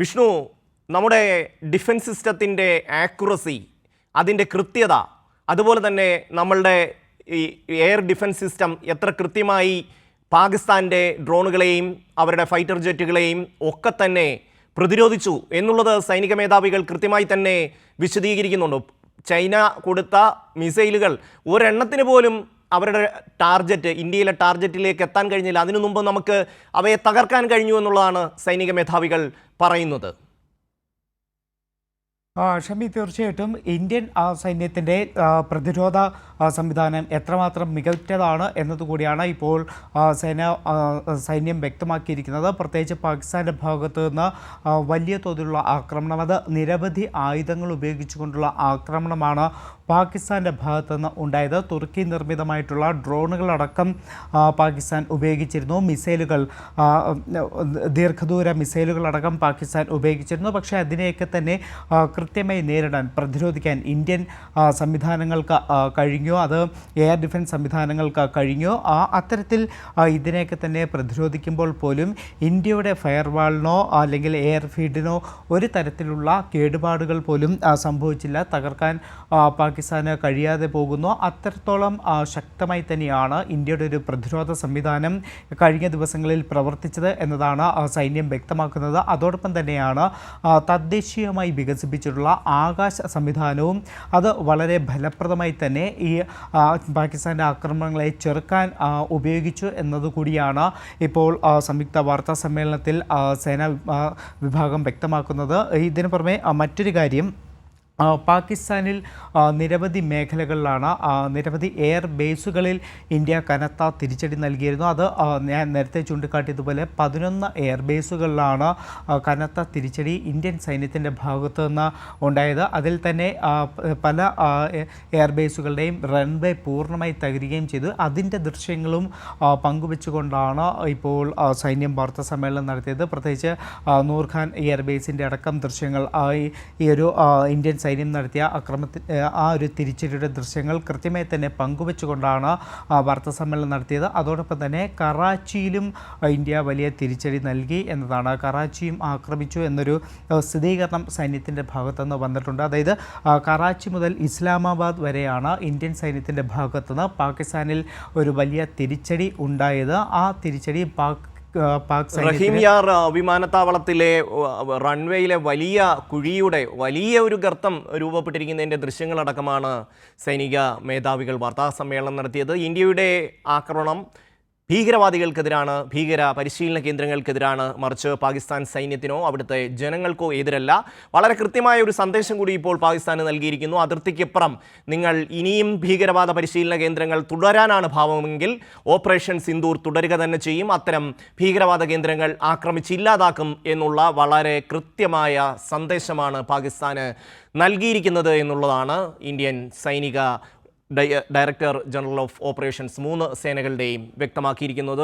വിഷ്ണു, നമ്മുടെ ഡിഫൻസ് സിസ്റ്റത്തിൻ്റെ ആക്യുറസി, അതിൻ്റെ കൃത്യത, അതുപോലെ തന്നെ നമ്മളുടെ ഈ എയർ ഡിഫൻസ് സിസ്റ്റം എത്ര കൃത്യമായി പാകിസ്ഥാൻ്റെ ഡ്രോണുകളെയും അവരുടെ ഫൈറ്റർ ജെറ്റുകളെയും ഒക്കെ തന്നെ പ്രതിരോധിച്ചു എന്നുള്ളത് സൈനിക മേധാവികൾ കൃത്യമായി തന്നെ വിശദീകരിക്കുന്നുണ്ട്. ചൈന കൊടുത്ത മിസൈലുകൾ ഒരെണ്ണത്തിന് പോലും അവരുടെ ടാർഗറ്റ്, ഇന്ത്യയിലെ ടാർഗറ്റിലേക്ക് എത്താൻ കഴിഞ്ഞില്ല. അതിനു മുമ്പ് നമുക്ക് അവയെ തകർക്കാൻ കഴിഞ്ഞു എന്നുള്ളതാണ് സൈനിക മേധാവികൾ പറയുന്നത്. ഷമി, തീർച്ചയായിട്ടും ഇന്ത്യൻ സൈന്യത്തിൻ്റെ പ്രതിരോധ സംവിധാനം എത്രമാത്രം മികച്ചതാണ് എന്നതുകൂടിയാണ് ഇപ്പോൾ സൈന്യം വ്യക്തമാക്കിയിരിക്കുന്നത്. പ്രത്യേകിച്ച് പാകിസ്ഥാൻ്റെ ഭാഗത്തു നിന്ന് വലിയ തോതിലുള്ള ആക്രമണം, അത് നിരവധി ആയുധങ്ങൾ ഉപയോഗിച്ചുകൊണ്ടുള്ള ആക്രമണമാണ് പാകിസ്ഥാൻ്റെ ഭാഗത്തു നിന്ന് ഉണ്ടായത്. തുർക്കി നിർമ്മിതമായിട്ടുള്ള ഡ്രോണുകളടക്കം പാകിസ്ഥാൻ ഉപയോഗിച്ചിരുന്നു. മിസൈലുകൾ, ദീർഘദൂര മിസൈലുകളടക്കം പാകിസ്ഥാൻ ഉപയോഗിച്ചിരുന്നു. പക്ഷേ അതിനെയൊക്കെ തന്നെ കൃത്യമായി നേരിടാൻ, പ്രതിരോധിക്കാൻ ഇന്ത്യൻ സംവിധാനങ്ങൾക്ക് കഴിഞ്ഞു. അത് എയർ ഡിഫൻസ് സംവിധാനങ്ങൾക്ക് കഴിഞ്ഞു. അത്തരത്തിൽ ഇതിനെയൊക്കെ തന്നെ പ്രതിരോധിക്കുമ്പോൾ പോലും ഇന്ത്യയുടെ ഫയർവാളിനോ അല്ലെങ്കിൽ എയർ ഫീൽഡിനോ ഒരു തരത്തിലുള്ള കേടുപാടുകൾ പോലും സംഭവിച്ചില്ല. തകർക്കാൻ പാകിസ്ഥാന് കഴിയാതെ പോകുന്നു. അത്രത്തോളം ശക്തമായി തന്നെയാണ് ഇന്ത്യയുടെ ഒരു പ്രതിരോധ സംവിധാനം കഴിഞ്ഞ ദിവസങ്ങളിൽ പ്രവർത്തിച്ചത് എന്നതാണ് സൈന്യം വ്യക്തമാക്കുന്നത്. അതോടൊപ്പം തന്നെയാണ് തദ്ദേശീയമായി വികസിപ്പിച്ചിട്ടുള്ള ആകാശ സംവിധാനവും അത് വളരെ ഫലപ്രദമായി തന്നെ ഈ പാകിസ്ഥാൻ്റെ ആക്രമണങ്ങളെ ചെറുക്കാൻ ഉപയോഗിച്ചു എന്നതുകൂടിയാണ് ഇപ്പോൾ സംയുക്ത വാർത്താ സമ്മേളനത്തിൽ സേനാ വിഭാഗം വ്യക്തമാക്കുന്നത്. ഇതിനു പുറമെ മറ്റൊരു കാര്യം, പാകിസ്ഥാനിൽ നിരവധി മേഖലകളിലാണ്, നിരവധി എയർ ബേസുകളിൽ ഇന്ത്യ കനത്ത തിരിച്ചടി നൽകിയിരുന്നു. അത് ഞാൻ നേരത്തെ ചൂണ്ടിക്കാട്ടിയതുപോലെ 11 എയർ ബേസുകളിലാണ് കനത്ത തിരിച്ചടി ഇന്ത്യൻ സൈന്യത്തിൻ്റെ ഭാഗത്തു നിന്ന് ഉണ്ടായത്. അതിൽ തന്നെ പല എയർ ബേസുകളുടെയും റൺവേ പൂർണ്ണമായി തകരുകയും ചെയ്തു. അതിൻ്റെ ദൃശ്യങ്ങളും പങ്കുവെച്ചുകൊണ്ടാണ് ഇപ്പോൾ സൈന്യം വാർത്താ സമ്മേളനം നടത്തിയത്. പ്രത്യേകിച്ച് നൂർഖാൻ എയർ ബേസിൻ്റെ അടക്കം ദൃശ്യങ്ങൾ, ഈ ഒരു ഇന്ത്യൻ സൈന്യം നടത്തിയ ആ ഒരു തിരിച്ചടിയുടെ ദൃശ്യങ്ങൾ കൃത്യമായി തന്നെ പങ്കുവെച്ചുകൊണ്ടാണ് വാർത്താ സമ്മേളനം നടത്തിയത്. അതോടൊപ്പം തന്നെ കറാച്ചിയിലും ഇന്ത്യ വലിയ തിരിച്ചടി നൽകി എന്നതാണ്. കറാച്ചിയും ആക്രമിച്ചു എന്നൊരു സ്ഥിരീകരണം സൈന്യത്തിൻ്റെ ഭാഗത്തുനിന്ന് വന്നിട്ടുണ്ട്. അതായത് കറാച്ചി മുതൽ ഇസ്ലാമാബാദ് വരെയാണ് ഇന്ത്യൻ സൈന്യത്തിൻ്റെ ഭാഗത്തുനിന്ന് പാകിസ്ഥാനിൽ ഒരു വലിയ തിരിച്ചടി ഉണ്ടായത്. ആ തിരിച്ചടി റഹീം യാർ വിമാനത്താവളത്തിലെ റൺവേയിലെ വലിയ കുഴിയുടെ വലിയ ഒരു ഗർത്തം രൂപപ്പെട്ടിരിക്കുന്നതിൻ്റെ ദൃശ്യങ്ങളടക്കമാണ് സൈനിക മേധാവികൾ വാർത്താ സമ്മേളനം നടത്തിയത്. ഇന്ത്യയുടെ ആക്രമണം ഭീകരവാദികൾക്കെതിരാണ്, ഭീകര പരിശീലന കേന്ദ്രങ്ങൾക്കെതിരാണ്, മറിച്ച് പാകിസ്ഥാൻ സൈന്യത്തിനോ അവിടുത്തെ ജനങ്ങൾക്കോ എതിരല്ല. വളരെ കൃത്യമായ ഒരു സന്ദേശം കൂടി ഇപ്പോൾ പാകിസ്ഥാന് നൽകിയിരിക്കുന്നു. അതിർത്തിക്കപ്പുറം നിങ്ങൾ ഇനിയും ഭീകരവാദ പരിശീലന കേന്ദ്രങ്ങൾ തുടരാനാണ് ഭാവമെങ്കിൽ ഓപ്പറേഷൻ സിന്ദൂർ തുടരുക തന്നെ ചെയ്യും. അത്തരം ഭീകരവാദ കേന്ദ്രങ്ങൾ ആക്രമിച്ചില്ലാതാക്കും എന്നുള്ള വളരെ കൃത്യമായ സന്ദേശമാണ് പാകിസ്ഥാന് നൽകിയിരിക്കുന്നത് എന്നുള്ളതാണ് ഇന്ത്യൻ സൈനിക ഡയറക്ടർ ജനറൽ ഓഫ് ഓപ്പറേഷൻസ് 3 സേനകളുടെയും വ്യക്തമാക്കിയിരിക്കുന്നത്.